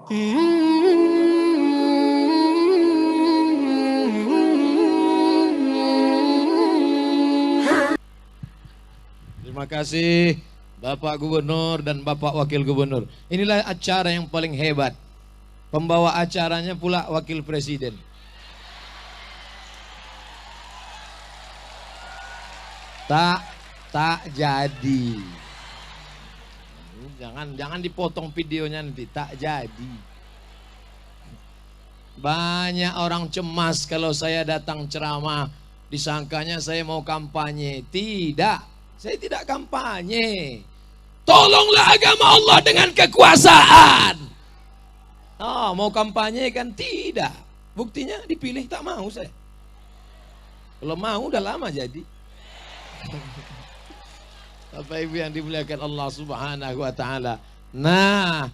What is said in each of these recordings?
Terima kasih Bapak Gubernur dan Bapak Wakil Gubernur. Inilah acara yang paling hebat. Pembawa acaranya pula Wakil Presiden. Tak jadi. Jangan dipotong videonya nanti. Tak jadi. Banyak orang cemas kalau saya datang ceramah, disangkanya saya mau kampanye. Tidak, saya tidak kampanye. Tolonglah agama Allah dengan kekuasaan. Oh, mau kampanye kan tidak. Buktinya dipilih tak mau saya. Kalau mau udah lama jadi. Bapak Ibu yang dimuliakan Allah Subhanahu wa taala. Nah,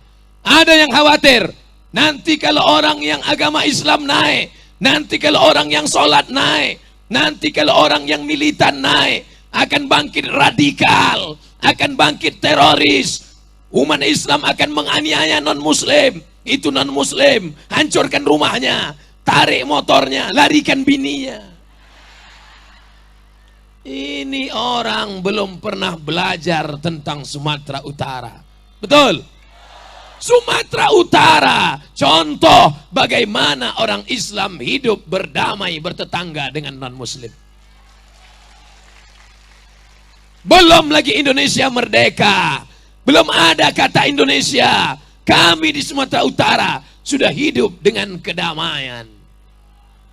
ada yang khawatir. Nanti kalau orang yang agama Islam naik, nanti kalau orang yang sholat naik, nanti kalau orang yang militan naik, akan bangkit radikal, akan bangkit teroris. Umat Islam akan menganiaya non-muslim. Itu non-muslim, hancurkan rumahnya, tarik motornya, larikan bininya. Ini orang belum pernah belajar tentang Sumatera Utara. Betul? Sumatera Utara, contoh bagaimana orang Islam hidup berdamai bertetangga dengan non-muslim. Belum lagi Indonesia merdeka, belum ada kata Indonesia. Kami di Sumatera Utara sudah hidup dengan kedamaian.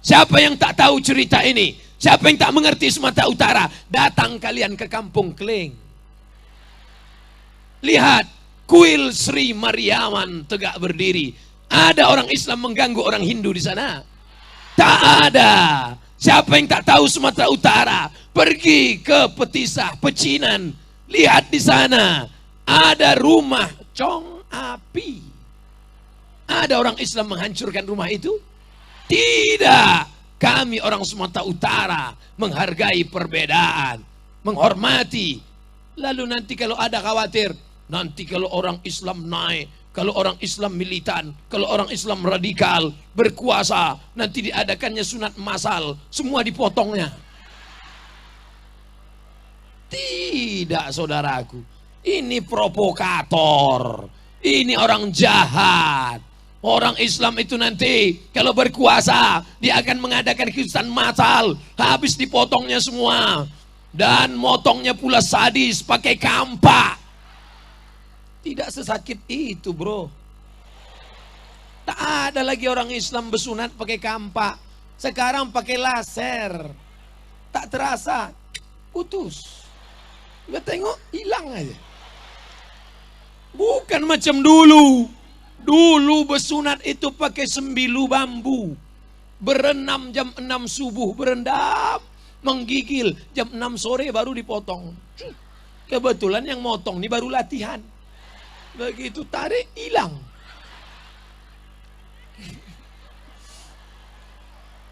Siapa yang tak tahu cerita ini? Siapa yang tak mengerti Sumatera Utara? Datang kalian ke Kampung Kling. Lihat, kuil Sri Mariaman tegak berdiri. Ada orang Islam mengganggu orang Hindu di sana? Tak ada. Siapa yang tak tahu Sumatera Utara? Pergi ke Petisah, Pecinan. Lihat di sana. Ada rumah Cong Api. Ada orang Islam menghancurkan rumah itu? Tidak. Kami orang Sumatera Utara menghargai perbedaan, menghormati. Lalu nanti kalau ada khawatir, nanti kalau orang Islam naik, kalau orang Islam militan, kalau orang Islam radikal, berkuasa, nanti diadakannya sunat massal, semua dipotongnya. Tidak, saudaraku. Ini provokator. Ini orang jahat. Orang Islam itu nanti kalau berkuasa, dia akan mengadakan kejutan massal. Habis dipotongnya semua. Dan motongnya pula sadis, pakai kampak. Tidak sesakit itu, bro. Tak ada lagi orang Islam bersunat pakai kampak. Sekarang pakai laser. Tak terasa, putus. Nggak tengok, hilang aja. Bukan macam dulu. Dulu bersunat itu pakai sembilu bambu. Berenam jam 6 subuh, berendam, menggigil. Jam 6 sore baru dipotong. Kebetulan yang motong ini baru latihan. Begitu tarik, hilang.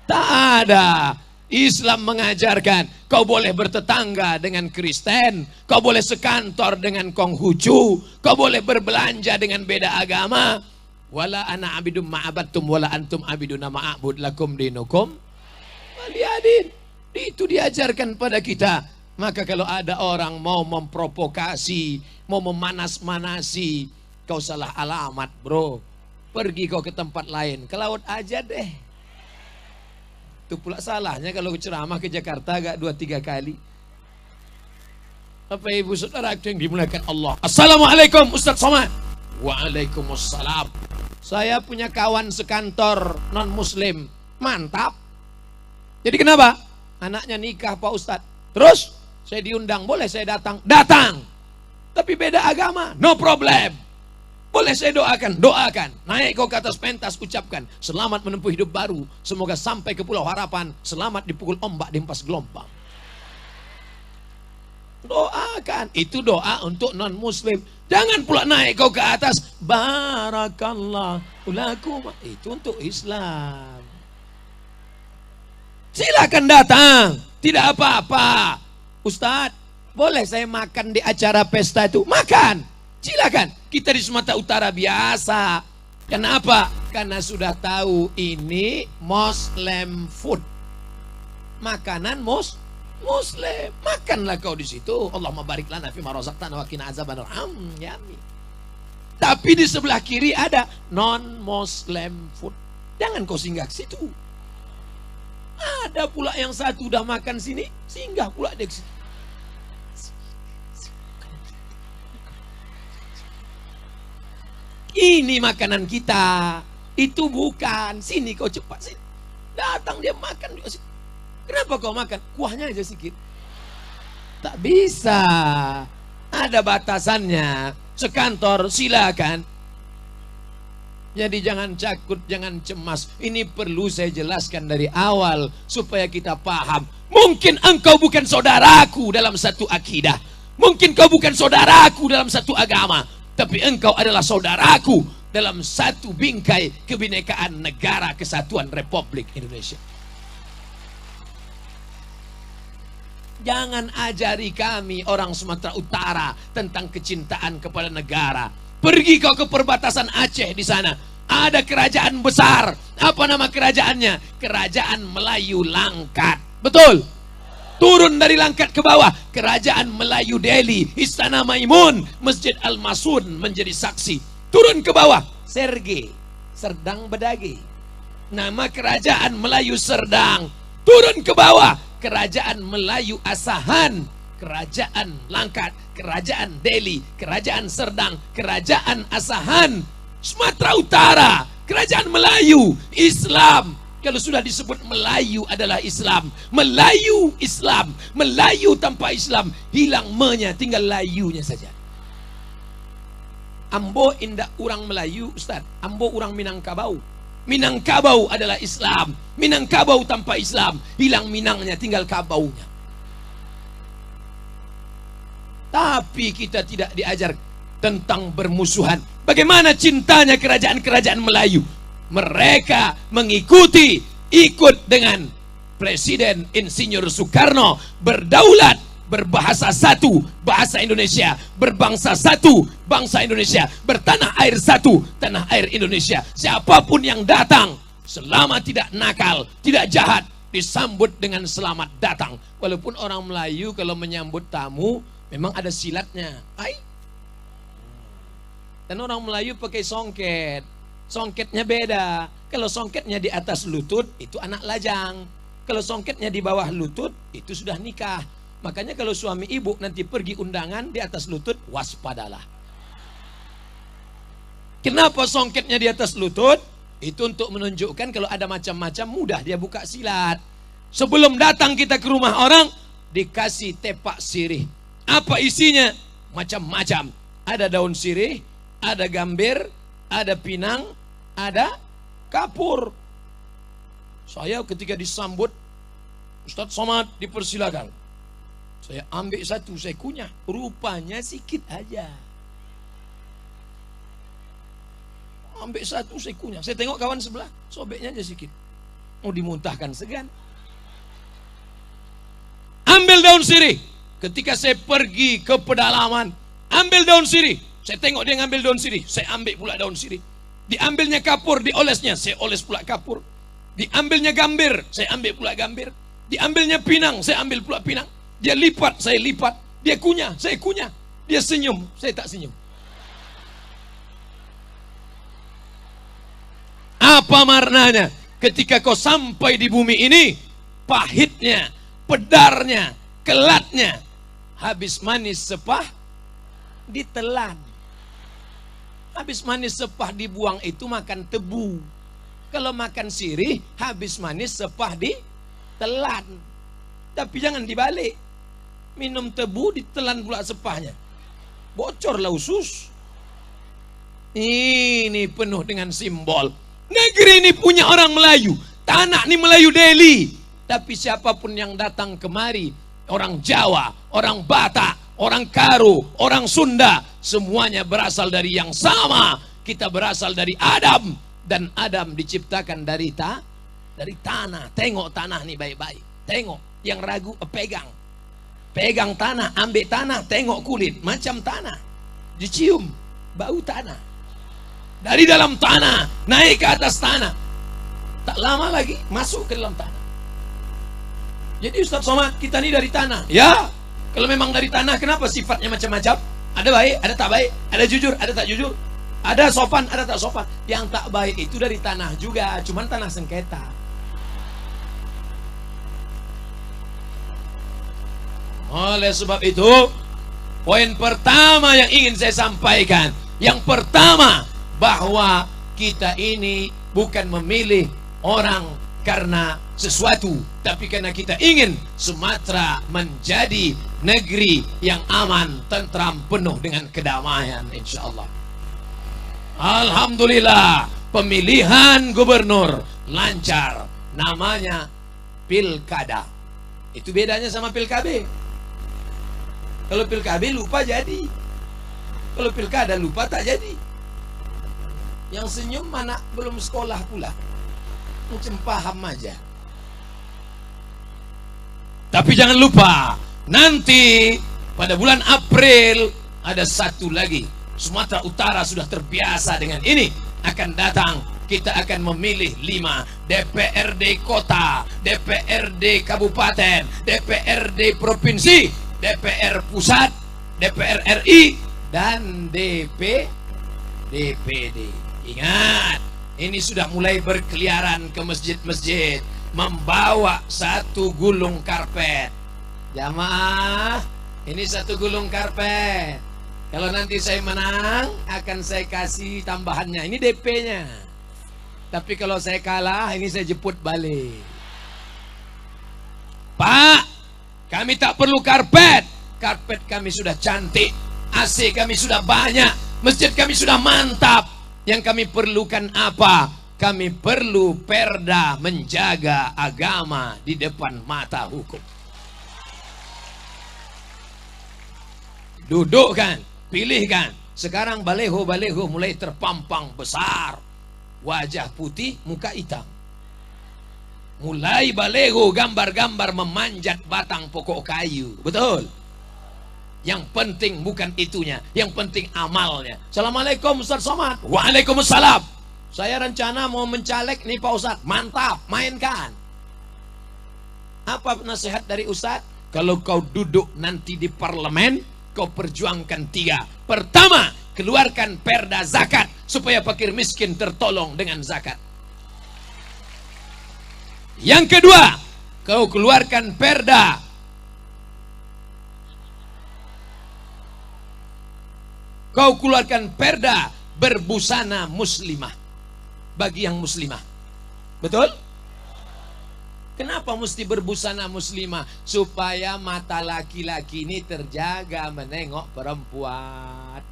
Tak ada. Islam mengajarkan kau boleh bertetangga dengan Kristen, kau boleh sekantor dengan Konghucu, kau boleh berbelanja dengan beda agama. Wala ana abidum ma'abattum wala antum abiduna ma'abud lakum dinukum waliyadin. Itu diajarkan pada kita. Maka kalau ada orang mau memprovokasi, mau memanas-manasi, kau salah alamat, bro. Pergi kau ke tempat lain, ke laut aja deh. Itu pula salahnya kalau ceramah ke Jakarta agak 2-3 kali. Bapak Ibu Saudara yang dimuliakan Allah. Assalamualaikum Ustaz Somad. Waalaikumsalam. Saya punya kawan sekantor non muslim. Mantap. Jadi kenapa? Anaknya nikah Pak Ustaz. Terus saya diundang, boleh saya datang? Datang. Tapi beda agama, no problem. Boleh saya doakan? Doakan. Naik kau ke atas pentas, ucapkan selamat menempuh hidup baru. Semoga sampai ke Pulau Harapan. Selamat dipukul ombak, dihempas gelombang. Doakan. Itu doa untuk non muslim. Jangan pula naik kau ke atas, barakallah lakum. Itu untuk Islam. Silakan datang. Tidak apa-apa. Ustadz, boleh saya makan di acara pesta itu? Makan. Silakan. Kita di Sumatera Utara biasa. Kenapa? Karena sudah tahu ini Muslim food. Makanan Muslim. Makanlah kau di situ. Allahumma barik lana fima razaqtana wa qina azabannar. Yummy. Tapi di sebelah kiri ada non-Muslim food. Jangan kau singgah ke situ. Ada pula yang satu udah makan sini, singgah pula dia ke situ. Ini makanan kita. Itu bukan. Sini kau cepat sini. Datang dia makan juga sini. Kenapa kau makan? Kuahnya aja sedikit. Tak bisa. Ada batasannya. Sekantor silakan. Jadi jangan takut, jangan cemas. Ini perlu saya jelaskan dari awal supaya kita paham. Mungkin engkau bukan saudaraku dalam satu akidah. Mungkin kau bukan saudaraku dalam satu agama. Tapi engkau adalah saudaraku dalam satu bingkai kebinekaan negara kesatuan Republik Indonesia. Jangan ajari kami orang Sumatera Utara tentang kecintaan kepada negara. Pergi kau ke perbatasan Aceh di sana. Ada kerajaan besar. Apa nama kerajaannya? Kerajaan Melayu Langkat. Betul? Turun dari Langkat ke bawah. Kerajaan Melayu Delhi. Istana Maimun. Masjid Al-Masun menjadi saksi. Turun ke bawah. Serge. Serdang Bedage. Nama kerajaan Melayu Serdang. Turun ke bawah. Kerajaan Melayu Asahan. Kerajaan Langkat. Kerajaan Delhi. Kerajaan Serdang. Kerajaan Asahan. Sumatera Utara. Kerajaan Melayu. Islam. Kalau sudah disebut Melayu adalah Islam. Melayu Islam. Melayu tanpa Islam. Hilang me-nya, tinggal layunya saja. Ambo indak orang Melayu, Ustaz. Ambo orang Minangkabau. Minangkabau adalah Islam. Minangkabau tanpa Islam. Hilang Minangnya, tinggal kabaunya. Tapi kita tidak diajar tentang bermusuhan. Bagaimana cintanya kerajaan-kerajaan Melayu? Mereka mengikuti, ikut dengan Presiden Insinyur Soekarno, berdaulat, berbahasa satu, bahasa Indonesia, berbangsa satu, bangsa Indonesia, bertanah air satu, tanah air Indonesia. Siapapun yang datang, selama tidak nakal, tidak jahat, disambut dengan selamat datang. Walaupun orang Melayu kalau menyambut tamu, memang ada silatnya. Dan orang Melayu pakai songket. Songketnya beda. Kalau songketnya di atas lutut, itu anak lajang. Kalau songketnya di bawah lutut, itu sudah nikah. Makanya kalau suami ibu nanti pergi undangan di atas lutut, waspadalah. Kenapa songketnya di atas lutut? Itu untuk menunjukkan kalau ada macam-macam mudah dia buka silat. Sebelum datang kita ke rumah orang, dikasih tepak sirih. Apa isinya? Macam-macam. Ada daun sirih, ada gambir, ada pinang, ada kapur. Saya ketika disambut, Ustadz Somad dipersilakan. Saya ambil satu, saya kunyah. Rupanya sedikit aja. Ambil satu, saya kunyah. Saya tengok kawan sebelah, sobeknya aja sedikit. Mau dimuntahkan segan. Ambil daun sirih. Ketika saya pergi ke pedalaman, ambil daun sirih. Saya tengok dia ngambil daun sirih, saya ambil pula daun sirih. Diambilnya kapur, diolesnya, saya oles pula kapur. Diambilnya gambir, saya ambil pula gambir. Diambilnya pinang, saya ambil pula pinang. Dia lipat, saya lipat. Dia kunyah, saya kunyah. Dia senyum, saya tak senyum. Apa maknanya? Ketika kau sampai di bumi ini, pahitnya, pedarnya, kelatnya, habis manis sepah, ditelan. Habis manis sepah dibuang itu makan tebu. Kalau makan sirih, habis manis sepah ditelan. Tapi jangan dibalik. Minum tebu, ditelan pula sepahnya. Bocorlah usus. Ini penuh dengan simbol. Negeri ini punya orang Melayu. Tanah ini Melayu Delhi. Tapi siapapun yang datang kemari, orang Jawa, orang Batak, orang Karo, orang Sunda, semuanya berasal dari yang sama. Kita berasal dari Adam, dan Adam diciptakan dari tanah. Tengok tanah nih baik-baik. Tengok, yang ragu pegang. Pegang tanah, ambil tanah, tengok kulit, macam tanah. Dicium, bau tanah. Dari dalam tanah, naik ke atas tanah. Tak lama lagi masuk ke dalam tanah. Jadi Ustaz Somad, kita ini dari tanah. Ya, kalau memang dari tanah, kenapa sifatnya macam-macam? Ada baik, ada tak baik, ada jujur, ada tak jujur, ada sopan, ada tak sopan. Yang tak baik itu dari tanah juga, cuman tanah sengketa. Oleh sebab itu, poin pertama yang ingin saya sampaikan, yang pertama, bahwa kita ini bukan memilih orang karena sesuatu, tapi karena kita ingin Sumatera menjadi negeri yang aman, tentram, penuh dengan kedamaian, insya Allah. Alhamdulillah, pemilihan gubernur lancar, namanya pilkada. Itu bedanya sama pilkada. Kalau pilkada lupa jadi, kalau pilkada lupa tak jadi. Yang senyum mana belum sekolah pula, macam paham aja. Tapi jangan lupa, nanti pada bulan April ada satu lagi. Sumatera Utara sudah terbiasa dengan ini. Akan datang, kita akan memilih 5 DPRD kota, DPRD kabupaten, DPRD provinsi, DPR pusat, DPR RI, dan DPD. Ingat, ini sudah mulai berkeliaran ke masjid-masjid, membawa satu gulung karpet. Jamaah, ini satu gulung karpet. Kalau nanti saya menang, akan saya kasih tambahannya. Ini DP-nya. Tapi kalau saya kalah, ini saya jemput balik. Pak, kami tak perlu karpet. Karpet kami sudah cantik, AC kami sudah banyak, masjid kami sudah mantap. Yang kami perlukan apa? Kami perlu perda menjaga agama di depan mata hukum. Dudukkan, pilihkan. Sekarang baleho-baleho mulai terpampang besar. Wajah putih, muka hitam. Mulai baleho gambar-gambar memanjat batang pokok kayu. Betul? Yang penting bukan itunya, yang penting amalnya. Assalamualaikum Ustaz Somad. Waalaikumsalam. Saya rencana mau mencalek nih Pak Ustaz. Mantap, mainkan. Apa nasihat dari Ustaz? Kalau kau duduk nanti di parlemen, kau perjuangkan 3. Pertama, keluarkan perda zakat supaya fakir miskin tertolong dengan zakat. Yang kedua, kau keluarkan perda berbusana muslimah bagi yang muslimah. Betul? Kenapa mesti berbusana muslimah? Supaya mata laki-laki ini terjaga menengok perempuan,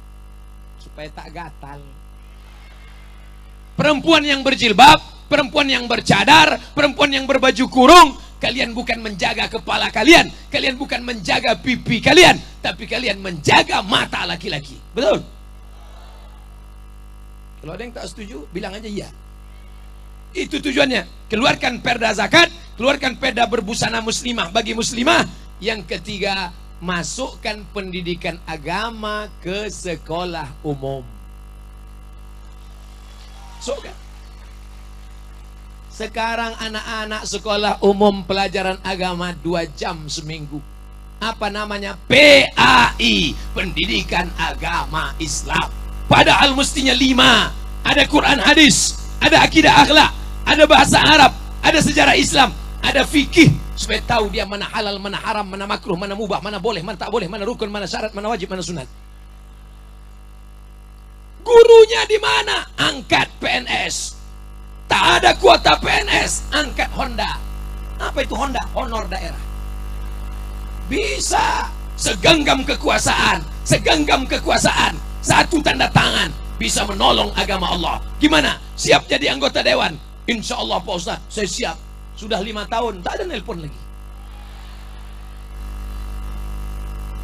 supaya tak gatal. Perempuan yang berjilbab, perempuan yang bercadar, perempuan yang berbaju kurung, kalian bukan menjaga kepala kalian, kalian bukan menjaga pipi kalian, tapi kalian menjaga mata laki-laki. Betul? Kalau ada yang tak setuju, bilang aja iya. Itu tujuannya. Keluarkan perda zakat, keluarkan perda berbusana muslimah bagi muslimah. Yang ketiga, masukkan pendidikan agama ke sekolah umum. Masukkan. Sekarang anak-anak sekolah umum pelajaran agama 2 jam seminggu. Apa namanya? PAI, Pendidikan Agama Islam. Padahal mestinya 5. Ada Quran hadis, ada akidah akhlak, ada bahasa Arab, ada sejarah Islam, ada fikih, supaya tahu dia mana halal, mana haram, mana makruh, mana mubah, mana boleh, mana tak boleh, mana rukun, mana syarat, mana wajib, mana sunat. Gurunya di mana? Angkat PNS. Tak ada kuota PNS, angkat Honda. Apa itu Honda? Honor daerah. Bisa. Segenggam kekuasaan, satu tanda tangan, bisa menolong agama Allah. Gimana? Siap jadi anggota dewan? Insya Allah Pak Ustaz, saya siap. Sudah 5 tahun, tak ada nelpon lagi.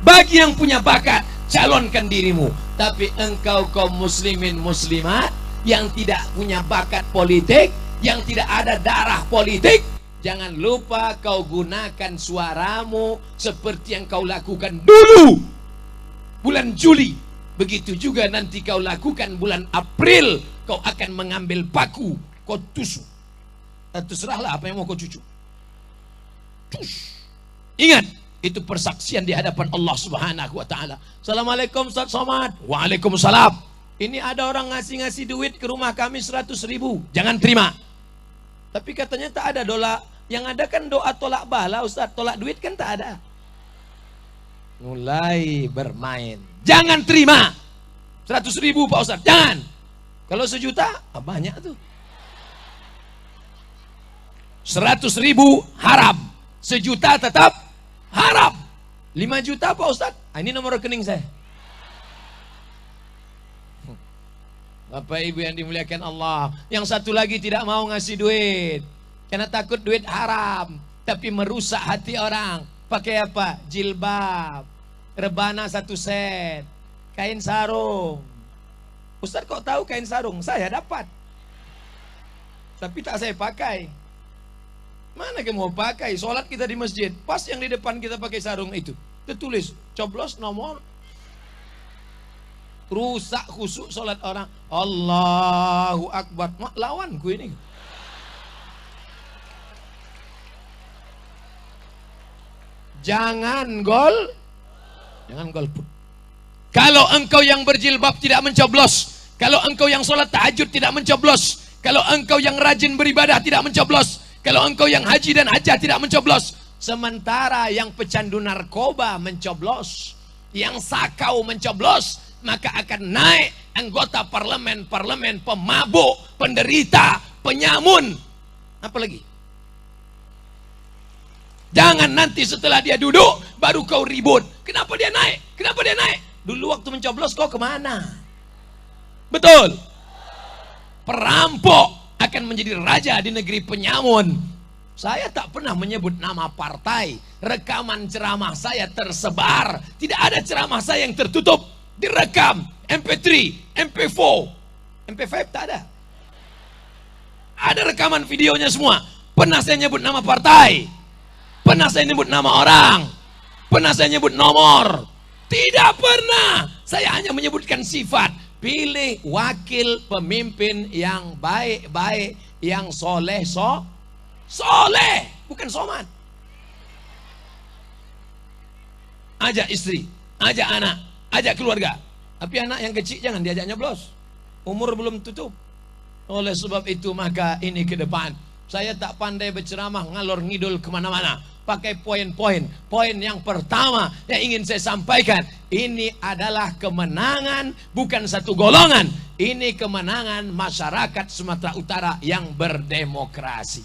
Bagi yang punya bakat, calonkan dirimu. Tapi engkau kaum muslimin muslimat yang tidak punya bakat politik, yang tidak ada darah politik, jangan lupa kau gunakan suaramu seperti yang kau lakukan dulu bulan Juli. Begitu juga nanti kau lakukan bulan April kau akan mengambil paku, kau tusuk. Terserahlah apa yang mau kau cucuk. Ingat, itu persaksian di hadapan Allah Subhanahu wa taala. Assalamualaikum Ustaz Somad. Waalaikumsalam. Ini ada orang ngasih duit ke rumah kami 100.000. Jangan terima. Tapi katanya tak ada doa. Yang ada kan doa tolak bala Ustaz. Tolak duit kan tak ada. Mulai bermain. Jangan terima. 100.000 Pak Ustaz. Jangan. Kalau 1 juta, banyak tuh. 100.000 haram. 1 juta tetap haram. 5 juta Pak Ustaz. Ini nomor rekening saya. Bapak Ibu yang dimuliakan Allah. Yang satu lagi tidak mau ngasih duit karena takut duit haram, tapi merusak hati orang. Pakai apa? Jilbab, rebana 1 set, kain sarung. Ustaz kok tahu kain sarung? Saya dapat, tapi tak saya pakai. Mana kamu mau pakai? Sholat kita di masjid, pas yang di depan kita pakai sarung itu, tertulis coblos nomor. Rusak khusyuk sholat orang. Allahu Akbar. Lawanku ini. Jangan golput. Kalau engkau yang berjilbab tidak mencoblos, kalau engkau yang sholat tahajud tidak mencoblos, kalau engkau yang rajin beribadah tidak mencoblos, kalau engkau yang haji dan hajah tidak mencoblos, sementara yang pecandu narkoba mencoblos, yang sakau mencoblos, maka akan naik anggota parlemen pemabuk, penderita, penyamun, apa lagi? Jangan nanti setelah dia duduk baru kau ribut. Kenapa dia naik? Kenapa dia naik? Dulu waktu mencoblos kau kemana? Betul. Perampok akan menjadi raja di negeri penyamun. Saya tak pernah menyebut nama partai. Rekaman ceramah saya tersebar. Tidak ada ceramah saya yang tertutup. Direkam, MP3, MP4, MP5 tak ada. Ada rekaman videonya semua. Pernah saya nyebut nama partai, pernah saya nyebut nama orang, pernah saya nyebut nomor. Tidak pernah. Saya hanya menyebutkan sifat. Pilih wakil pemimpin yang baik-baik, yang soleh, soleh, bukan somad. Ajak istri, ajak anak, ajak keluarga. Tapi anak yang kecil jangan diajak nyoblos. Umur belum tutup. Oleh sebab itu maka ini ke depan saya tak pandai berceramah ngalor ngidul kemana-mana. Pakai poin-poin. Poin yang pertama yang ingin saya sampaikan, ini adalah kemenangan bukan satu golongan. Ini kemenangan masyarakat Sumatera Utara yang berdemokrasi.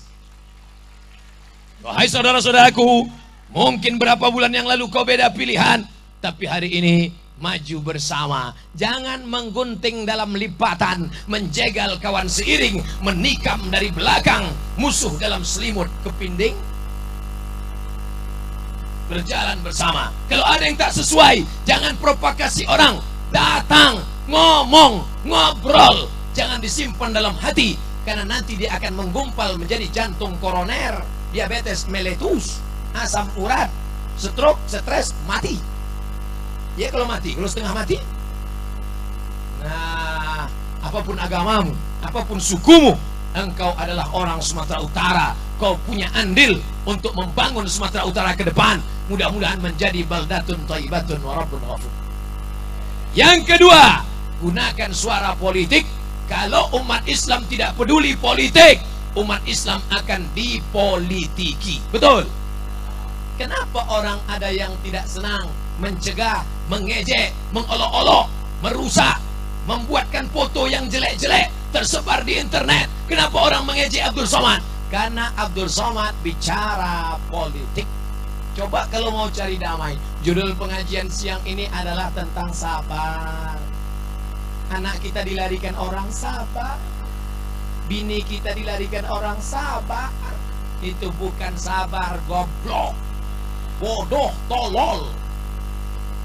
Wahai saudara-saudaraku, mungkin berapa bulan yang lalu kau beda pilihan, tapi hari ini maju bersama. Jangan menggunting dalam lipatan, menjegal kawan seiring, menikam dari belakang, musuh dalam selimut kepinding. Berjalan bersama. Kalau ada yang tak sesuai, jangan provokasi orang. Datang, ngomong, ngobrol. Jangan disimpan dalam hati, karena nanti dia akan menggumpal menjadi jantung koroner, diabetes meletus, asam urat, stroke, stres, mati. Ya kalau mati, kalau setengah mati. Nah, apapun agamamu, apapun sukumu, engkau adalah orang Sumatera Utara. Kau punya andil untuk membangun Sumatera Utara ke depan. Mudah-mudahan menjadi baldatun thayyibatun wa rabbun ghafur. Yang kedua, gunakan suara politik. Kalau umat Islam tidak peduli politik, umat Islam akan dipolitiki. Betul? Kenapa orang ada yang tidak senang, mencegah, mengejek, mengolok-olok, merusak, membuatkan foto yang jelek-jelek tersebar di internet? Kenapa orang mengejek Abdul Somad? Karena Abdul Somad bicara politik. Coba kalau mau cari damai, judul pengajian siang ini adalah tentang sabar. Anak kita dilarikan orang, sabar. Bini kita dilarikan orang, sabar. Itu bukan sabar, goblok, bodoh, tolol.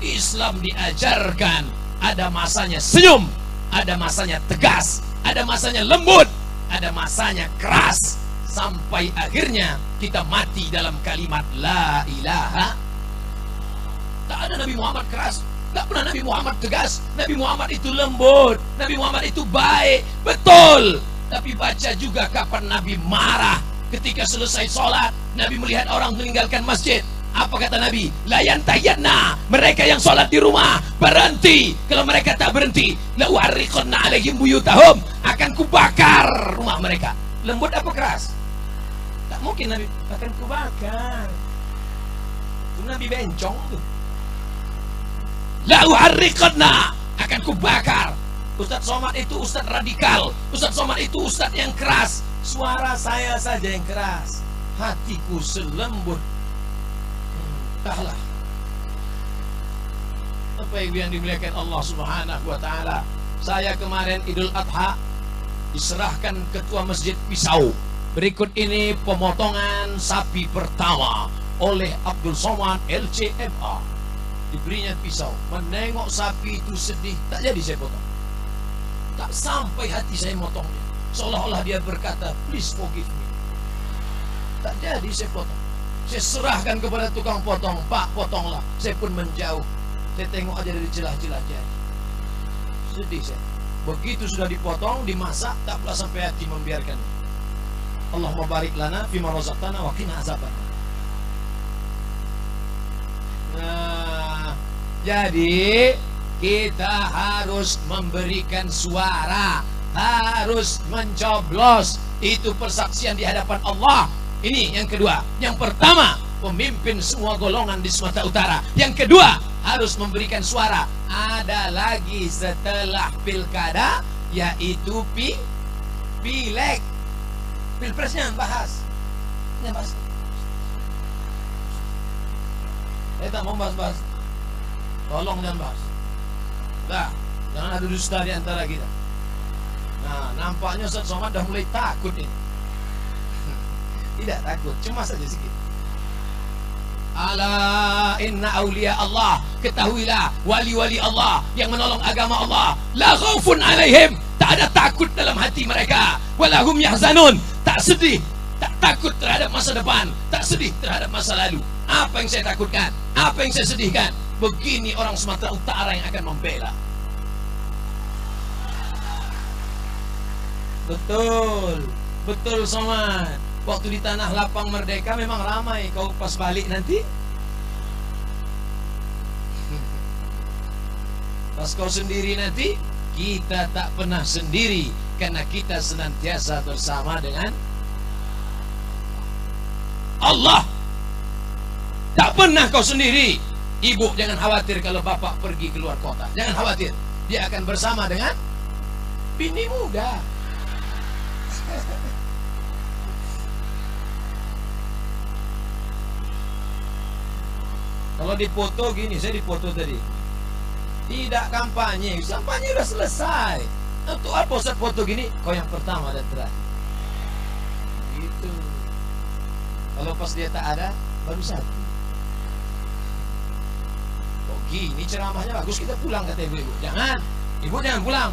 Islam diajarkan ada masanya senyum, ada masanya tegas, ada masanya lembut, ada masanya keras, sampai akhirnya kita mati dalam kalimat la ilaha. Tak ada Nabi Muhammad keras. Tak pernah Nabi Muhammad tegas. Nabi Muhammad itu lembut, Nabi Muhammad itu baik, betul. Tapi baca juga kapan Nabi marah. Ketika selesai sholat, Nabi melihat orang meninggalkan masjid. Apa kata Nabi? La yantayanna, mereka yang sholat di rumah berhenti. Kalau mereka tak berhenti, la uharriqanna alaihim buyutahum, akan kubakar rumah mereka. Lembut apa keras? Tak mungkin Nabi akan kubakar. Itu Nabi bencong tuh. La uharriqanna, akan kubakar. Ustadz Somad itu ustadz radikal. Ustadz Somad itu ustadz yang keras. Suara saya saja yang keras, hatiku selembut. Entahlah. Apa yang dimuliakan Allah Subhanahu wa taala. Saya kemarin Idul Adha diserahkan ketua masjid pisau. Berikut ini pemotongan sapi pertama oleh Abdul Somad LCMA. Diberinya pisau, menengok sapi itu sedih, tak jadi saya potong. Tak sampai hati saya motongnya. Seolah-olah dia berkata, please forgive me. Tak jadi saya potong. Saya serahkan kepada tukang potong, Pak potonglah. Saya pun menjauh. Saya tengok aja dari celah-celah jari. Sedih saya. Begitu sudah dipotong, dimasak, tak pula sampai hati membiarkan. Allahumma barik lana fima razaqtana wa qina azabannar. Nah, jadi kita harus memberikan suara, harus mencoblos. Itu persaksian di hadapan Allah. Ini yang kedua. Yang pertama, pemimpin semua golongan di Sumatera Utara. Yang kedua, harus memberikan suara. Ada lagi setelah pilkada, yaitu pileg. Pilpresnya bahas. Saya tak mau bahas-bahas. Tolong jangan bahas. Dah, jangan ada dusta di antara kita. Nah, nampaknya Ustaz Somad dah mulai takut ini. Tidak takut, cemas saja sedikit. Ala inna awliya Allah, ketahuilah wali-wali Allah yang menolong agama Allah, la khaufun alaihim, tak ada takut dalam hati mereka, walahum yahzanun, tak sedih, tak takut terhadap masa depan, tak sedih terhadap masa lalu. Apa yang saya takutkan? Apa yang saya sedihkan? Begini orang Sumatera Utara yang akan membela. Betul, betul Somad. Waktu di Tanah Lapang Merdeka memang ramai. Kau pas balik nanti, pas kau sendiri nanti, kita tak pernah sendiri, karena kita senantiasa bersama dengan Allah. Tak pernah kau sendiri. Ibu jangan khawatir kalau bapak pergi keluar kota. Jangan khawatir, dia akan bersama dengan bini muda. Kalau dipoto gini, saya dipoto tadi. Tidak kampanye, kampanye udah selesai. Untuk apa Ustaz foto gini? Kau yang pertama dan terakhir. Gitu. Kalau pas dia tak ada, baru satu. Kok gini ceramahnya bagus, kita pulang kata ibu-ibu. Jangan, ibu jangan pulang.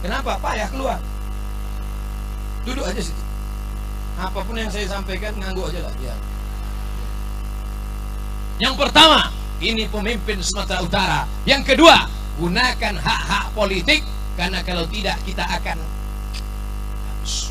Kenapa? Payah keluar. Duduk aja situ. Apapun yang saya sampaikan, ngangguk aja lah biar. Yang pertama, ini pemimpin Sumatera Utara. Yang kedua, gunakan hak-hak politik, karena kalau tidak kita akan habis.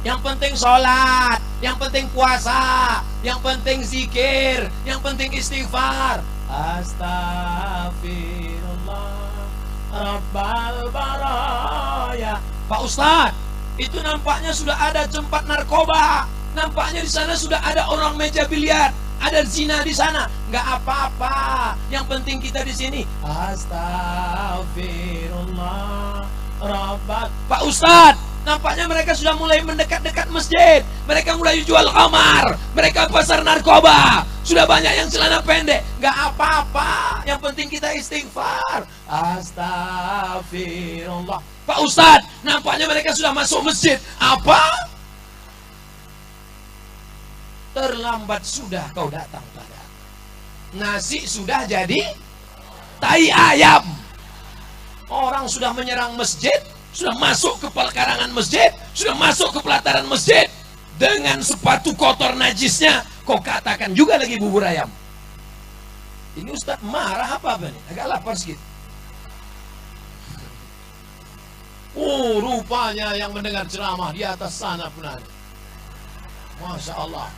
Yang penting sholat, yang penting puasa, yang penting zikir, yang penting istighfar. Astagfirullah Rabbal baraya. Pak Ustadz, itu nampaknya sudah ada tempat narkoba. Nampaknya di sana sudah ada orang meja biliar. Ada zina di sana, nggak apa-apa. Yang penting kita di sini. Astagfirullah Rabbat. Pak Ustadz, nampaknya mereka sudah mulai mendekat-dekat masjid. Mereka mulai jual khamar. Mereka pasar narkoba. Sudah banyak yang celana pendek. Nggak apa-apa. Yang penting kita istighfar. Astagfirullah. Pak Ustadz, nampaknya mereka sudah masuk masjid. Apa? Terlambat sudah kau datang pada. Nasi sudah jadi tai ayam. Orang sudah menyerang masjid, sudah masuk ke pelataran masjid, sudah masuk ke pelataran masjid dengan sepatu kotor najisnya. Kau katakan juga lagi bubur ayam. Ini Ustaz marah apa nih? Agak lapar sedikit. Oh, rupanya yang mendengar ceramah di atas sana pun ada. Masya Allah.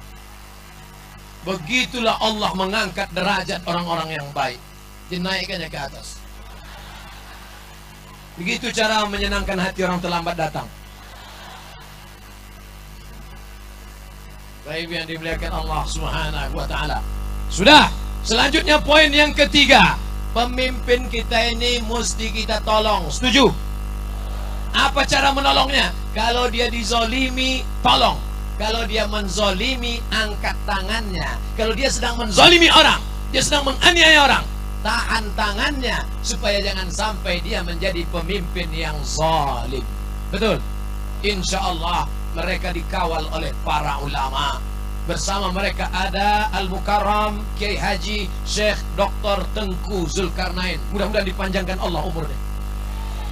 Begitulah Allah mengangkat derajat orang-orang yang baik, dinaikkannya ke atas. Begitu cara menyenangkan hati orang terlambat datang. Baik yang dimuliakan Allah Subhanahu wa taala. Sudah, selanjutnya poin yang ketiga. Pemimpin kita ini mesti kita tolong. Setuju? Apa cara menolongnya? Kalau dia dizolimi, tolong. Kalau dia menzolimi, angkat tangannya. Kalau dia sedang menzolimi orang, dia sedang menganiaya orang, tahan tangannya supaya jangan sampai dia menjadi pemimpin yang zalim. Betul? Insya Allah mereka dikawal oleh para ulama. Bersama mereka ada Al-Mukarram Kiai Haji Syekh Dr. Tengku Zulkarnain. Mudah-mudahan dipanjangkan Allah umurnya.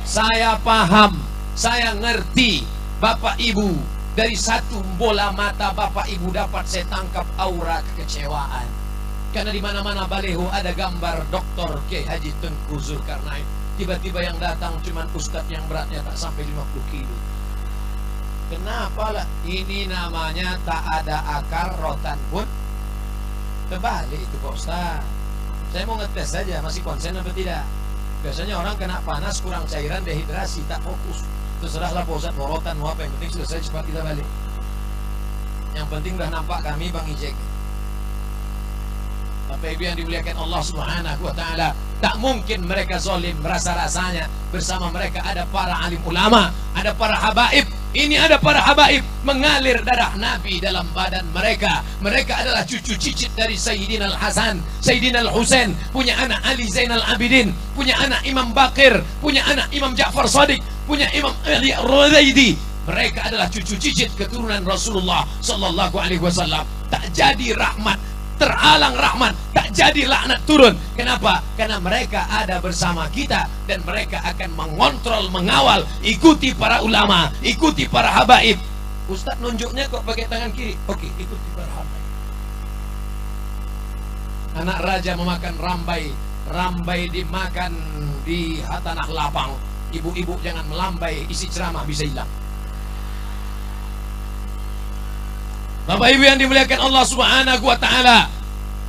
Saya paham, saya ngerti. Bapak Ibu, dari satu bola mata Bapak Ibu dapat saya tangkap aura kekecewaan. Karena di mana-mana baleho ada gambar Dr. Kiai Haji Tengku Zulkarnain. Tiba-tiba yang datang cuman ustadz yang beratnya tak sampai 50 kilo. Kenapa lah? Ini namanya tak ada akar, rotan pun terbalik itu Pak Ustaz. Saya mau ngetes saja, masih konsen apa tidak. Biasanya orang kena panas, kurang cairan, dehidrasi, tak fokus. Terserahlah Pak Ustaz, mau rotan, mau apa, yang penting selesai cepat kita balik. Yang penting udah nampak kami Bang Ijek. Bapak Ibu yang dimuliakan Allah Subhanahu wa taala, tak mungkin mereka zalim rasa-rasanya. Bersama mereka ada para alim ulama, ada para habaib. Ini ada para habaib, mengalir darah Nabi dalam badan mereka. Mereka adalah cucu cicit dari Sayyidina Al-Hasan, Sayyidina Al-Husain, punya anak Ali Zainal Abidin, punya anak Imam Baqir, punya anak Imam Ja'far Shadiq, punya Imam Ali Ar-Ruwaidi. Mereka adalah cucu cicit keturunan Rasulullah sallallahu alaihi wasallam. Tak jadi rahmat, terhalang rahmat, tak jadi laknat turun. Kenapa? Karena mereka ada bersama kita dan mereka akan mengontrol, mengawal. Ikuti para ulama, ikuti para habaib. Ustaz nunjuknya kok pakai tangan kiri. Oke, ikuti para habaib. Anak raja memakan rambai, rambai dimakan di tanah lapang. Ibu-ibu jangan melambai, isi ceramah bisa hilang. Bapak Ibu yang dimuliakan Allah Subhanahu wa taala,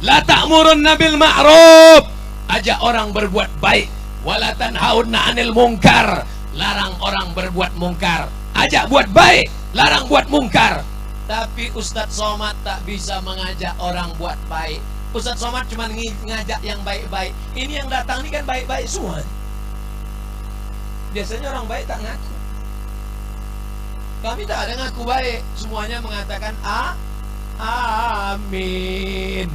la ta'murunna bil ma'ruf, ajak orang berbuat baik, wala tanhauna 'anil munkar, larang orang berbuat mungkar. Ajak buat baik, larang buat mungkar. Tapi Ustadz Somad tak bisa mengajak orang buat baik. Ustadz Somad cuma ngajak yang baik-baik. Ini yang datang ini kan baik-baik semua. Biasanya orang baik tak ngaku. Kami tak ada ngaku baik, semuanya mengatakan amin,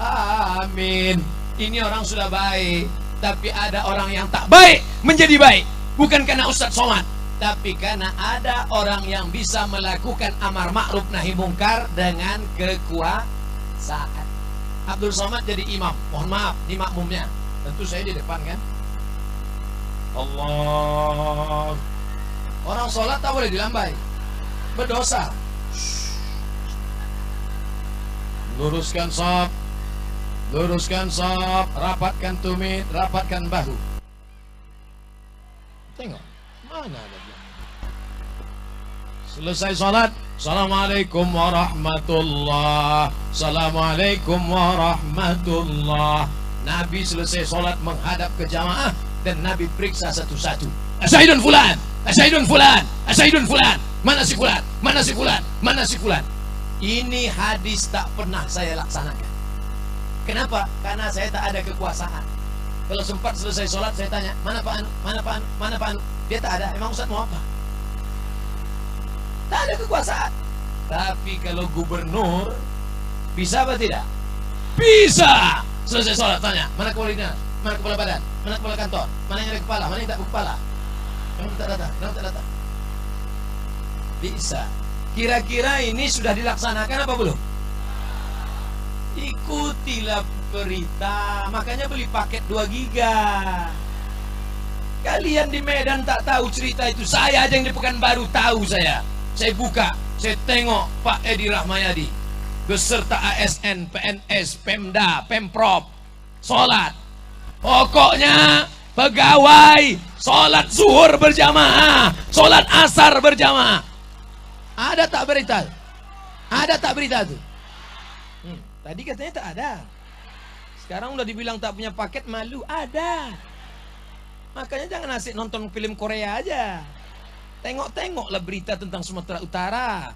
amin. Ini orang sudah baik, tapi ada orang yang tak baik menjadi baik. Bukan karena Ustadz Somad, tapi karena ada orang yang bisa melakukan amar ma'ruf nahi mungkar dengan kekuasaan. Abdul Somad jadi imam, mohon maaf, ini makmumnya. Tentu saya di depan kan. Allah. Orang sholat tak boleh dilambai, berdosa. Luruskan shaf, luruskan shaf, rapatkan tumit, rapatkan bahu. Tengok, mana ada dia? Selesai sholat, Assalamualaikum warahmatullah, Assalamualaikum warahmatullah. Nabi selesai sholat menghadap ke jamaah dan Nabi periksa satu-satu. Asyhadun fulan, asyhadun fulan, asyhadun fulan. Mana si fulan? Mana si fulan? Mana si fulan? Ini hadis tak pernah saya laksanakan. Kenapa? Karena saya tak ada kekuasaan. Kalau sempat selesai sholat saya tanya, mana Pak Anu? Mana Pak Anu? Mana Pak Anu? Dia tak ada. Emang Ustaz mau apa? Tak ada kekuasaan. Tapi kalau gubernur bisa apa tidak? Bisa. Selesai sholat tanya, mana kepala dinas? Mana kepala badan? Mana kepala kantor? Mana yang ada kepala? Mana yang tak berkepala? Kenapa tak datang? Kenapa tak datang? Bisa. Kira-kira ini sudah dilaksanakan apa belum? Ikutilah berita. Makanya beli paket 2 giga. Kalian di Medan tak tahu cerita itu. Saya aja yang di Pekanbaru tahu saya. Saya buka, saya tengok Pak Edi Rahmayadi beserta ASN, PNS, Pemda, Pemprov, sholat. Pokoknya pegawai sholat zuhur berjamaah, sholat asar berjamaah. Ada tak berita? Ada tak berita tuh? Tadi katanya tak ada. Sekarang udah dibilang tak punya paket, malu. Ada. Makanya jangan asik nonton film Korea aja. Tengok-tengoklah berita tentang Sumatera Utara.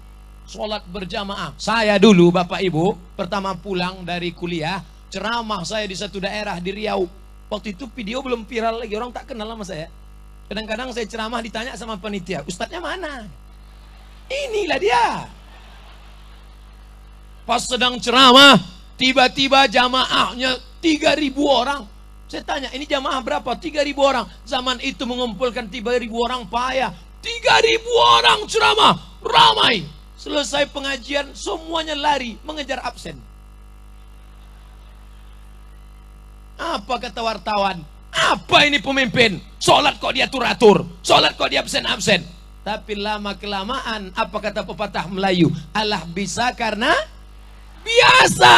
Sholat berjamaah. Saya dulu Bapak Ibu, pertama pulang dari kuliah, ceramah saya di satu daerah di Riau. Waktu itu video belum viral lagi, orang tak kenal sama saya. Kadang-kadang saya ceramah ditanya sama panitia, ustadznya mana? Inilah dia. Pas sedang ceramah, tiba-tiba jamaahnya 3.000 orang. Saya tanya, ini jamaah berapa? 3.000 orang. Zaman itu mengumpulkan 3.000 orang payah. 3.000 orang ceramah, ramai. Selesai pengajian, semuanya lari mengejar absen. Apa kata wartawan? Apa ini pemimpin? Sholat kok dia atur-atur, sholat kok dia absen-absen. Tapi lama kelamaan, apa kata pepatah Melayu? Allah bisa karena biasa.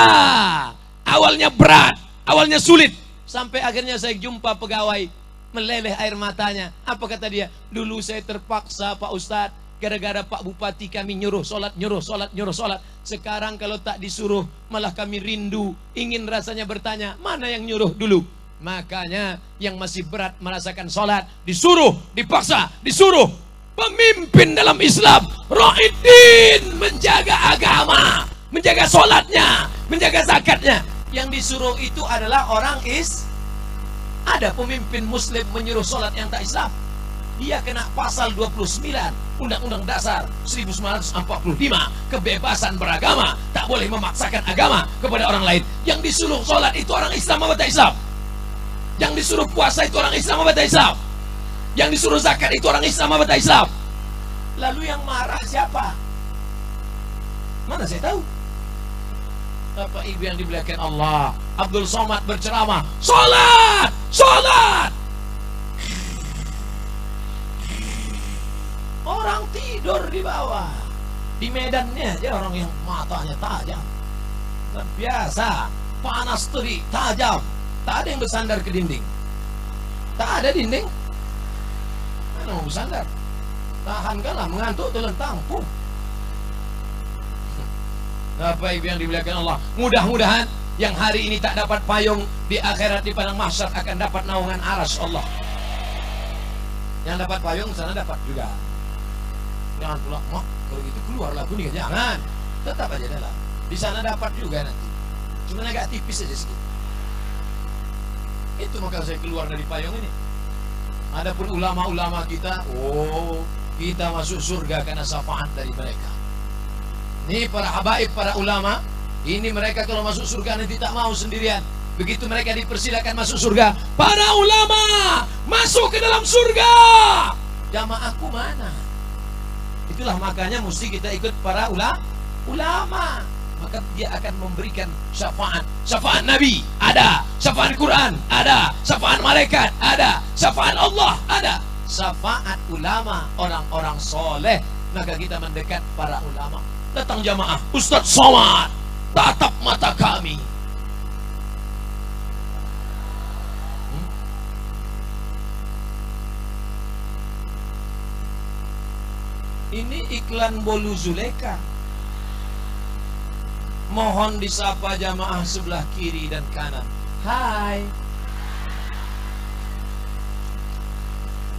Awalnya berat, awalnya sulit, sampai akhirnya saya jumpa pegawai meleleh air matanya. Apa kata dia? Dulu saya terpaksa Pak Ustadz, gara-gara Pak Bupati kami nyuruh sholat, nyuruh sholat, nyuruh sholat. Sekarang kalau tak disuruh malah kami rindu, ingin rasanya bertanya, mana yang nyuruh dulu? Makanya yang masih berat merasakan sholat, disuruh, dipaksa, disuruh. Pemimpin dalam Islam, Ra'iddin, menjaga agama, menjaga sholatnya, menjaga zakatnya. Yang disuruh itu adalah orang ada pemimpin muslim menyuruh sholat yang tak Islam, dia kena pasal 29 Undang-Undang Dasar 1945, kebebasan beragama, tak boleh memaksakan agama kepada orang lain. Yang disuruh sholat itu orang Islam apa tak Islam? Yang disuruh puasa itu orang Islam apa tak Islam? Yang disuruh zakat itu orang Islam apa tak Islam? Lalu yang marah siapa? Mana saya tahu? Bapak Ibu yang dimuliakan Allah, Abdul Somad berceramah, sholat, sholat. Orang tidur di bawah. Di medannya aja orang yang matanya tajam. Dan biasa, panas terik, tajam. Tak ada yang bersandar ke dinding. Tak ada dinding. Mana mau bersandar? Tahankanlah, mengantuk telentang. Bapak Ibu yang dimuliakan Allah, mudah-mudahan yang hari ini tak dapat payung, di akhirat di padang mahsyar akan dapat naungan arsy Allah. Yang dapat payung sana dapat juga. Jangan pula, mak, kalau gitu keluarlah kuning. Jangan, tetap aja dalam. Di sana dapat juga nanti. Cuma agak tipis aja sedikit. Itu maka saya keluar dari payung ini. Adapun ulama-ulama kita, kita masuk surga karena syafaat dari mereka. Ini para habaib, para ulama, ini mereka kalau masuk surga nanti tak mau sendirian. Begitu mereka dipersilakan masuk surga, para ulama masuk ke dalam surga. Jamaahku mana? Itulah makanya mesti kita ikut para ulama. Maka dia akan memberikan syafaat. Syafaat Nabi ada, syafaat Quran ada, syafaat malaikat ada, syafaat Allah ada, syafaat ulama, orang-orang soleh. Maka kita mendekat para ulama. Datang jamaah, Ustadz Somad, tatap mata kami. Ini iklan Bolu Zuleka. Mohon disapa jamaah sebelah kiri dan kanan. Hai.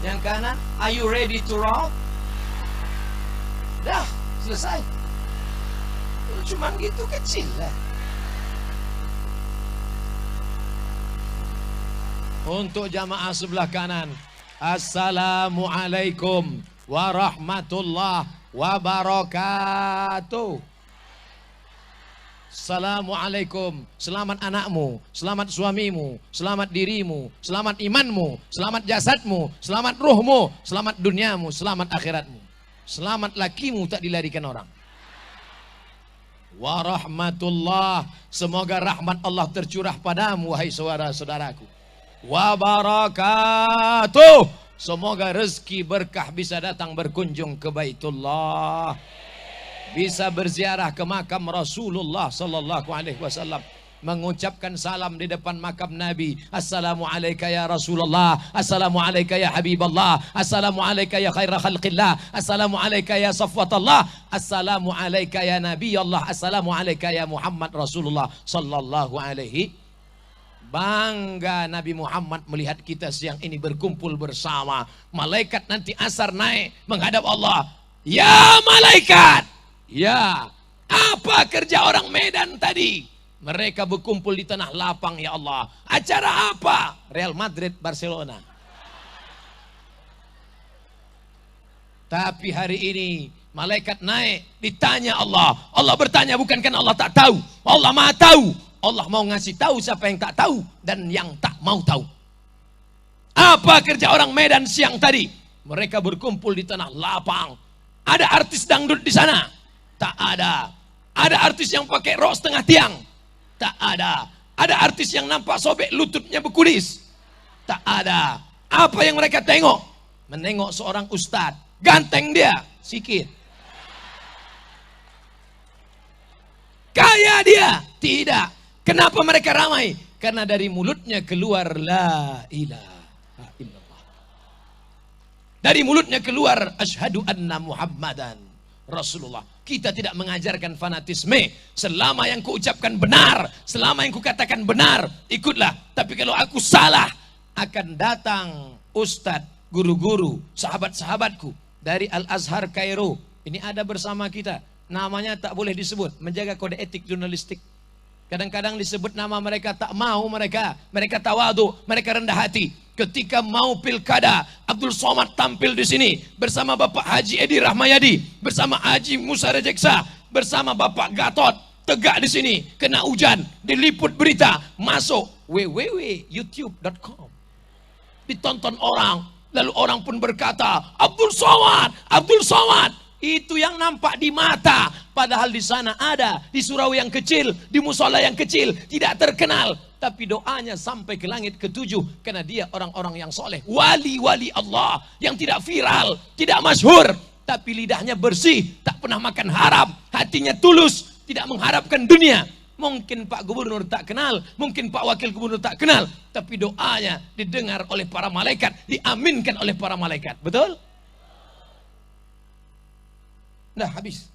Yang kanan, are you ready to rock? Dah, selesai. Cuman gitu kecil lah. Untuk jamaah sebelah kanan, Assalamualaikum warahmatullahi wabarakatuh. Assalamualaikum. Selamat anakmu, selamat suamimu, selamat dirimu, selamat imanmu, selamat jasadmu, selamat ruhmu, selamat duniamu, selamat akhiratmu. Selamat lakimu tak dilarikan orang. Warahmatullah, semoga rahmat Allah tercurah padamu wahai saudara-saudaraku. Wabarakatuh, semoga rezeki berkah bisa datang berkunjung ke Baitullah, bisa berziarah ke makam Rasulullah sallallahu alaihi wasallam. mengucapkan salam di depan makam Nabi. Assalamualaikum ya Rasulullah, assalamualaikum ya Habiballah, assalamualaikum ya khaira khalqillah, assalamualaikum ya safwatallah, assalamualaikum ya Nabi Allah, assalamualaikum ya Muhammad Rasulullah sallallahu alaihi. Bangga Nabi Muhammad melihat kita siang ini berkumpul bersama. Malaikat nanti asar naik menghadap Allah. Ya malaikat, ya apa kerja orang Medan tadi? Mereka berkumpul di tanah lapang ya Allah. Acara apa? Real Madrid Barcelona. Tapi hari ini malaikat naik ditanya Allah. Allah bertanya, bukankah Allah tak tahu? Allah Maha tahu. Allah mau ngasih tahu siapa yang tak tahu dan yang tak mau tahu. Apa kerja orang Medan siang tadi? Mereka berkumpul di tanah lapang. Ada artis dangdut di sana? Tak ada. Ada artis yang pakai rok setengah tiang? Tak ada. Ada artis yang nampak sobek lututnya bekulis? Tak ada. Apa yang mereka tengok? Menengok seorang ustadz. Ganteng dia, sikit. Kaya dia? Tidak. Kenapa mereka ramai? Karena dari mulutnya keluar la ilaha illallah. Dari mulutnya keluar asyhadu anna Muhammadan Rasulullah. Kita tidak mengajarkan fanatisme. Selama yang kuucapkan benar, selama yang kukatakan benar, ikutlah. Tapi kalau aku salah, akan datang ustadz, guru-guru, sahabat-sahabatku dari Al-Azhar Kairo. Ini ada bersama kita. Namanya tak boleh disebut, menjaga kode etik jurnalistik. Kadang-kadang disebut nama mereka, tak mau mereka. Mereka tawadu, mereka rendah hati. Ketika mau pilkada, Abdul Somad tampil di sini bersama Bapak Haji Edi Rahmayadi, bersama Haji Musa Rejeksa, bersama Bapak Gatot. Tegak di sini, kena hujan, diliput berita, masuk www.youtube.com. Ditonton orang, lalu orang pun berkata, Abdul Somad, Abdul Somad. Itu yang nampak di mata, padahal di sana ada, di surau yang kecil, di musola yang kecil, tidak terkenal. Tapi doanya sampai ke langit ketujuh, karena dia orang-orang yang soleh. Wali-wali Allah, yang tidak viral, tidak masyhur, tapi lidahnya bersih, tak pernah makan haram, hatinya tulus, tidak mengharapkan dunia. Mungkin Pak Gubernur tak kenal, mungkin Pak Wakil Gubernur tak kenal, tapi doanya didengar oleh para malaikat, diaminkan oleh para malaikat. Betul? Nah, habis.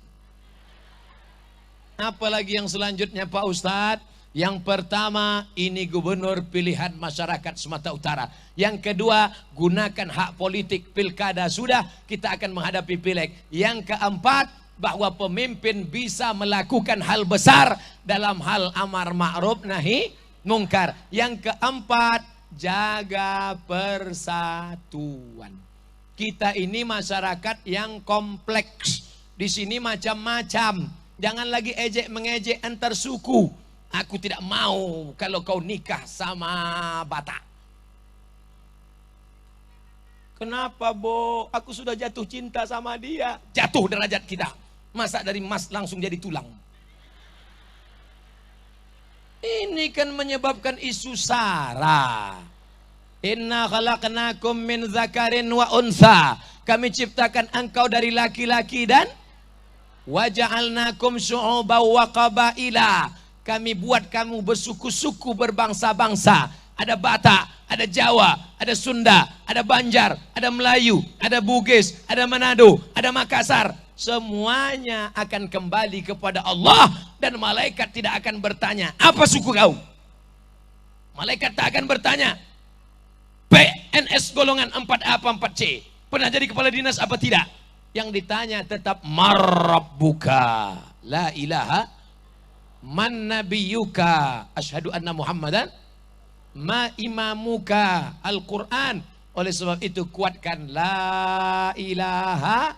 Apalagi yang selanjutnya Pak Ustadz? Yang pertama, ini gubernur pilihan masyarakat Sumatera Utara. Yang kedua, gunakan hak politik pilkada. Sudah, kita akan menghadapi pileg. Yang keempat, bahwa pemimpin bisa melakukan hal besar dalam hal amar ma'ruf nahi mungkar. Yang keempat, jaga persatuan. Kita ini masyarakat yang kompleks. Di sini macam-macam. Jangan lagi ejek mengejek antar suku. Aku tidak mau kalau kau nikah sama Batak. Kenapa, Bo? Aku sudah jatuh cinta sama dia. Jatuh derajat kita. Masa dari emas langsung jadi tulang? Ini kan menyebabkan isu sara. Inna khalaqnakum min zakarin wa unsa. Kami ciptakan engkau dari laki-laki dan waja'alnakum syu'uban wa qabaila. Kami buat kamu bersuku-suku, berbangsa-bangsa. Ada Batak, ada Jawa, ada Sunda, ada Banjar, ada Melayu, ada Bugis, ada Manado, ada Makassar. Semuanya akan kembali kepada Allah. Dan malaikat tidak akan bertanya, apa suku kau? Malaikat tak akan bertanya, PNS golongan 4A apa 4C, pernah jadi kepala dinas apa tidak? Yang ditanya tetap marabbuka, la ilaha man nabiyuka, asyhadu anna Muhammadan, ma imamuka, Al-Quran. Oleh sebab itu kuatkan la ilaha.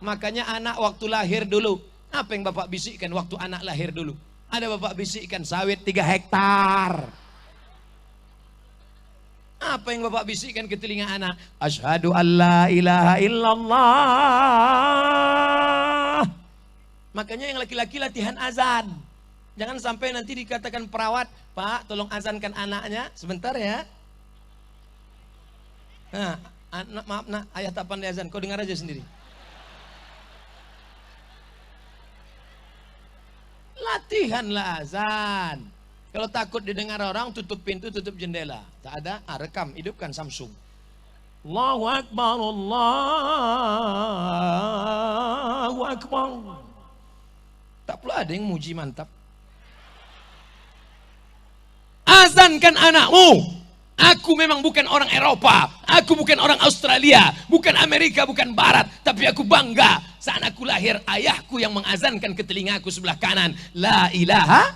Makanya anak waktu lahir dulu, apa yang bapak bisikkan waktu anak lahir dulu? Ada bapak bisikkan sawit 3 hektar. Apa yang bapak bisikkan ke telinga anak? Asyhadu an la ilaha illallah. Makanya yang laki-laki latihan azan. Jangan sampai nanti dikatakan perawat, Pak tolong azankan anaknya sebentar ya. Nah, maaf nak, ayah tak pandai azan, kau dengar aja sendiri. Latihanlah azan. Kalau takut didengar orang, tutup pintu, tutup jendela. Tak ada, rekam, hidupkan Samsung. Allahu Akbar, Allahu Akbar. Tak perlu ada yang muji mantap. Azankan anakmu. Aku memang bukan orang Eropa, aku bukan orang Australia, bukan Amerika, bukan Barat, tapi aku bangga saat aku lahir ayahku yang mengazankan ke telingaku sebelah kanan, la ilaha.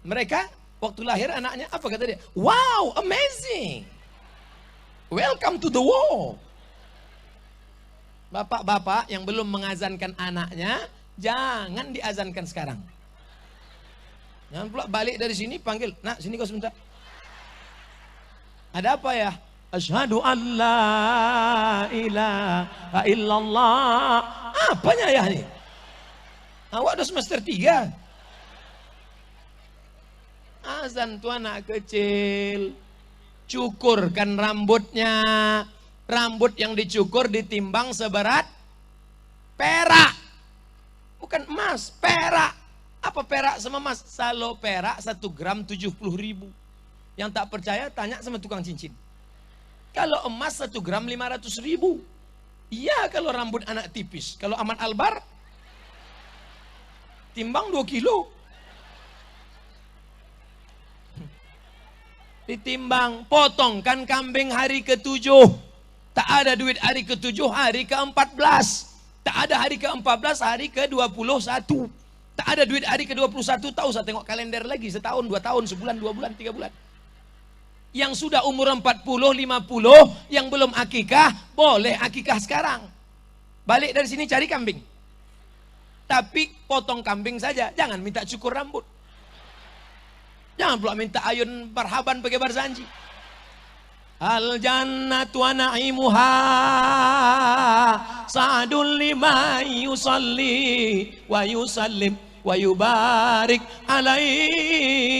Mereka waktu lahir anaknya apa kata dia? Wow, amazing. Welcome to the world. Bapak-bapak yang belum mengazankan anaknya, jangan diazankan sekarang. Jangan pula balik dari sini panggil, nak sini kau sebentar. Ada apa ya? Asyhadu an la ilaha illallah. Apanya ya ini? Awak udah semester 3. Azan tuh anak kecil. Cukurkan rambutnya. Rambut yang dicukur ditimbang seberat perak. Bukan emas, perak. Apa perak sama emas? Salo perak 1 gram 70.000. Yang tak percaya tanya sama tukang cincin. Kalau emas 1 gram 500.000. Iya kalau rambut anak tipis. Kalau Aman Albar timbang 2 kilo. Ditimbang, potongkan kambing hari ke-7. Tak ada duit hari ke-7, hari ke-14. Tak ada hari ke-14, hari ke-21. Tak ada duit hari ke-21, tahu saya tengok kalender lagi, setahun, 2 tahun, sebulan, 2 bulan, 3 bulan. Yang sudah umur 40, 50, yang belum akikah, boleh akikah sekarang. Balik dari sini cari kambing. Tapi potong kambing saja, jangan minta cukur rambut. Jangan pula minta ayun barhaban pakai barzanji. Al jannatu wa na'imuha sa'adun lima yusalli wa yusallim wa yubarik alaihi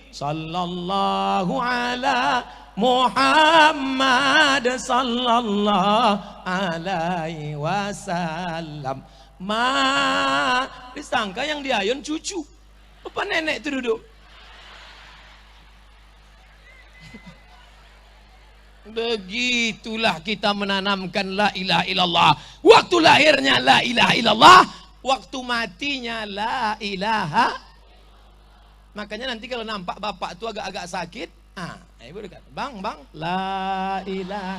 sallallahu ala Muhammad sallallahu alaihi wasallam. Disangka yang diayun cucu. Apa nenek itu duduk? Begitulah kita menanamkan la ilaha illallah. Waktu lahirnya la ilaha illallah, waktu matinya la ilaha. Makanya nanti kalau nampak bapak itu agak-agak sakit, ibu dekat, bang, la ilaha.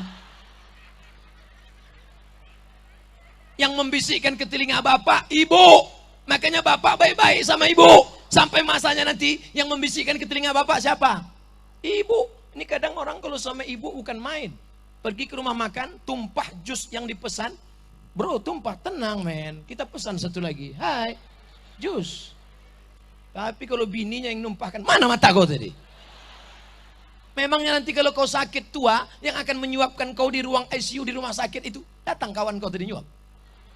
Yang membisikkan ke telinga bapak, ibu. Makanya bapak baik-baik sama ibu. Sampai masanya nanti yang membisikkan ke telinga bapak siapa? Ibu. Ini kadang orang kalau sama ibu bukan main. Pergi ke rumah makan, tumpah jus yang dipesan. Bro, tumpah, tenang men. Kita pesan satu lagi. Hai, jus. Tapi kalau bininya yang numpahkan, mana mata kau tadi? Memangnya nanti kalau kau sakit tua, yang akan menyuapkan kau di ruang ICU di rumah sakit itu, datang kawan kau tadi nyuap?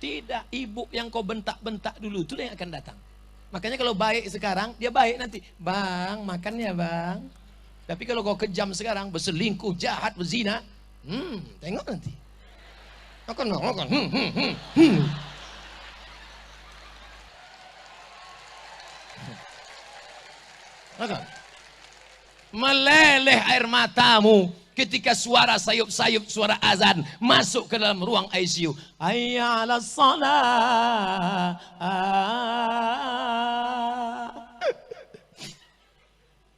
Tidak, ibu yang kau bentak-bentak dulu itu yang akan datang. Makanya kalau baik sekarang, dia baik nanti. Bang, makan ya bang. Tapi kalau kau kejam sekarang, berselingkuh, jahat, berzina, tengok nanti. Makan. Makan. Meleleh air matamu ketika suara sayup-sayup, suara azan masuk ke dalam ruang ICU. Hayya 'alas shalah.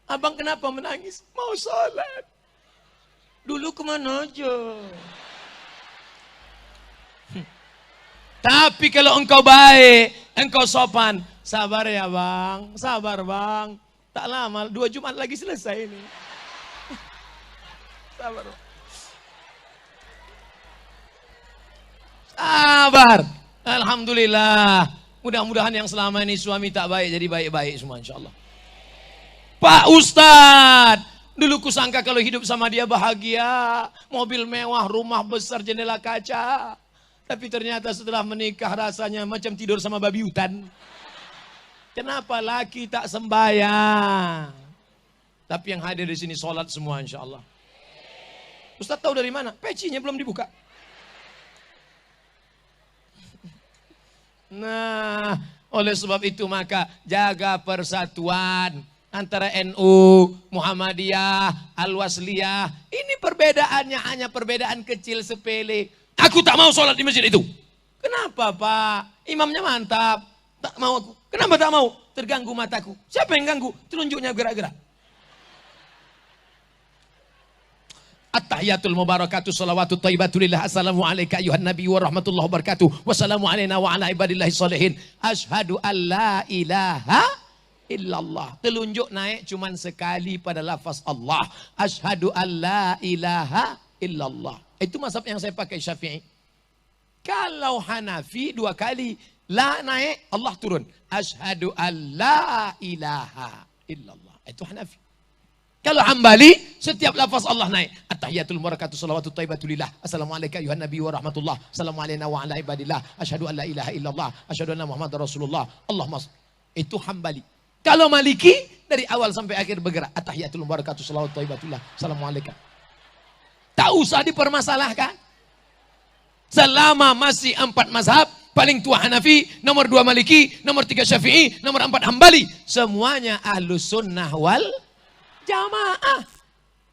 Abang kenapa menangis? Mau sholat. Dulu kemana aja? Tapi kalau engkau baik, engkau sopan, sabar ya bang, sabar bang. Tak lama, 2 Jumat lagi selesai ini. Sabar. Sabar. Alhamdulillah. Mudah-mudahan yang selama ini suami tak baik jadi baik-baik semua insya Allah. Pak Ustadz, dulu kusangka kalau hidup sama dia bahagia, mobil mewah, rumah besar, jendela kaca. Tapi ternyata setelah menikah rasanya macam tidur sama babi hutan. Kenapa laki tak sembahyang? Tapi yang hadir di sini sholat semua insya Allah. Ustadz tahu dari mana? Pecinya belum dibuka. Nah, oleh sebab itu maka jaga persatuan. antara NU, Muhammadiyah, Al-Wasliyah. Ini perbedaannya hanya perbedaan kecil sepele. Aku tak mau sholat di masjid itu. Kenapa Pak? Imamnya mantap. Tak mau aku. Kenapa tak mau? Terganggu mataku. Siapa yang ganggu? Telunjuknya gerak-gerak. At-tahiyatul mubarakatuh salawatut thayyibatulillah. Assalamu alayka ayuhan nabi wa rahmatullahi wa barakatuh. Wassalamu alayna wa ala ibadillahi salihin. Ashhadu an la ilaha illallah. Telunjuk naik cuman sekali pada lafaz Allah. Ashhadu an la ilaha illallah. Itu mazhab yang saya pakai Syafi'i. Kalau Hanafi 2 kali. La naik, Allah turun. Ashhadu an la ilaha illallah. Itu Hanafi. Kalau Hambali, setiap lafaz Allah naik. At-tahiyatul mubarakatuh salawatut thayyibatulillah. Assalamualaikum ayuhan nabi wa rahmatullah. Assalamu alayna wa ala ibadillah. Asyhadu an la ilaha illallah. Asyhadu anna Muhammadar Rasulullah. Allahumma. Itu Hambali. Kalau Maliki, dari awal sampai akhir bergerak. At-tahiyatul mubarakatuh salawatut thayyibatullah. Assalamualaikum. Tak usah dipermasalahkan. Selama masih 4 mazhab, paling tua Hanafi, nomor 2 Maliki, nomor 3 Syafi'i, nomor 4 Hambali. Semuanya ahlus sunnah wal jamaah.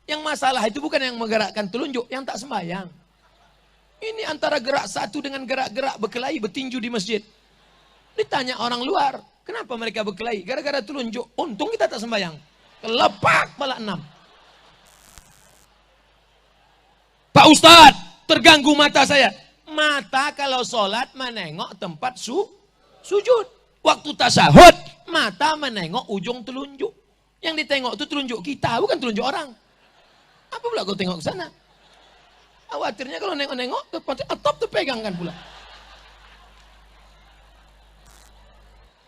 Yang masalah itu bukan yang menggerakkan telunjuk, yang tak sembahyang. Ini antara gerak satu dengan gerak-gerak berkelahi bertinju di masjid. Ditanya orang luar, kenapa mereka berkelahi? Gara-gara telunjuk. Untung kita tak sembahyang. Kelepak malah 6. Pak Ustadz, terganggu mata saya. Mata kalau sholat menengok tempat sujud. Waktu tasyahud, mata menengok ujung telunjuk. Yang ditengok itu telunjuk kita, bukan telunjuk orang. Apa pula kau tengok ke sana? Khawatirnya kalau nengok-nengok, atop terpegang kan pula.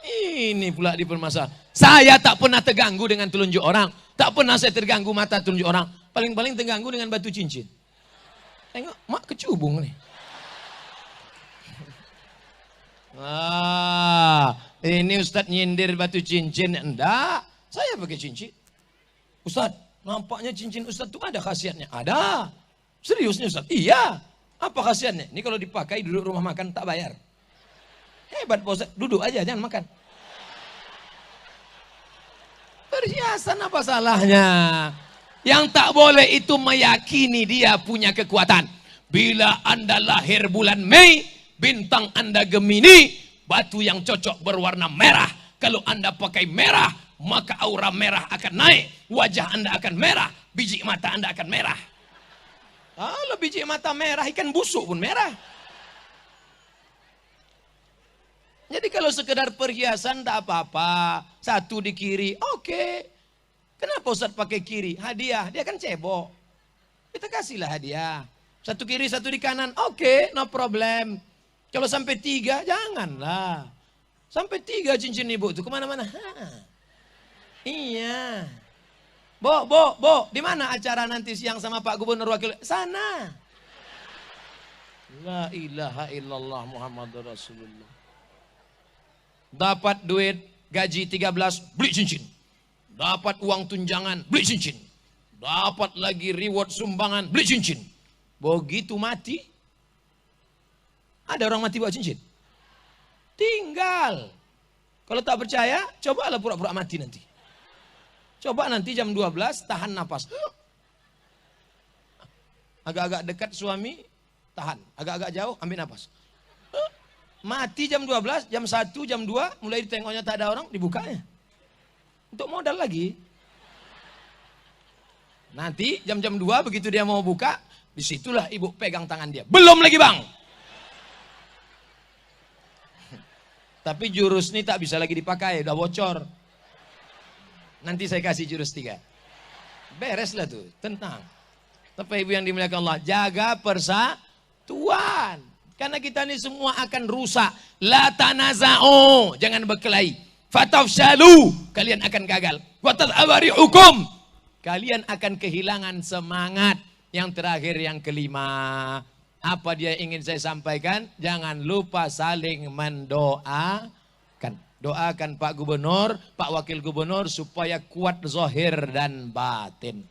Ini pula dipermasalah. Saya tak pernah terganggu dengan telunjuk orang. Tak pernah saya terganggu mata telunjuk orang. Paling-paling terganggu dengan batu cincin. Tengok, mak kecubung nih. Ini Ustadz nyindir batu cincin. Enggak. Saya pakai cincin. Ustadz, nampaknya cincin Ustadz itu ada khasiatnya. Ada. Seriusnya Ustadz? Iya. Apa khasiatnya? Ini kalau dipakai duduk rumah makan tak bayar. Hebat Pak Ustadz. Duduk aja, jangan makan. Perhiasan apa salahnya? Yang tak boleh itu meyakini dia punya kekuatan. Bila Anda lahir bulan Mei, bintang Anda Gemini, batu yang cocok berwarna merah. Kalau Anda pakai merah, maka aura merah akan naik, wajah Anda akan merah, biji mata Anda akan merah. Kalau biji mata merah, ikan busuk pun merah. Jadi kalau sekedar perhiasan tak apa-apa, satu di kiri, oke. Kenapa Ustadz pakai kiri? Hadiah, dia kan cebok. Kita kasihlah hadiah. Satu kiri, satu di kanan, oke, no problem. Kalau sampai 3, janganlah. Sampai 3 cincin ibu itu kemana-mana. Iya. Bo, di mana acara nanti siang sama Pak Gubernur Wakil? Sana. La ilaha illallah Muhammadur Rasulullah. Dapat duit gaji 13, beli cincin. Dapat uang tunjangan, beli cincin. Dapat lagi reward sumbangan, beli cincin. Begitu mati, ada orang mati bawa cincin. Tinggal. Kalau tak percaya, cobalah pura-pura mati nanti. Coba nanti jam 12 tahan napas. Agak-agak dekat suami, tahan. Agak-agak jauh, ambil napas. Mati jam 12, jam 1, jam 2, mulai ditengoknya tak ada orang, dibukanya. Untuk modal lagi. Nanti jam-jam 2 begitu dia mau buka, disitulah ibu pegang tangan dia. Belum lagi bang. Tapi jurus ini tak bisa lagi dipakai, udah bocor. Nanti saya kasih jurus 3. Bereslah tuh, tenang. Tapi ibu yang dimuliakan Allah, jaga persatuan. Karena kita ini semua akan rusak. La tanaza'u, jangan berkelahi. Fatafshalu, kalian akan gagal. Wa tad'abari hukum, kalian akan kehilangan semangat. Yang terakhir, yang kelima. Apa dia ingin saya sampaikan? Jangan lupa saling mendoakan. Doakan Pak Gubernur, Pak Wakil Gubernur supaya kuat zahir dan batin.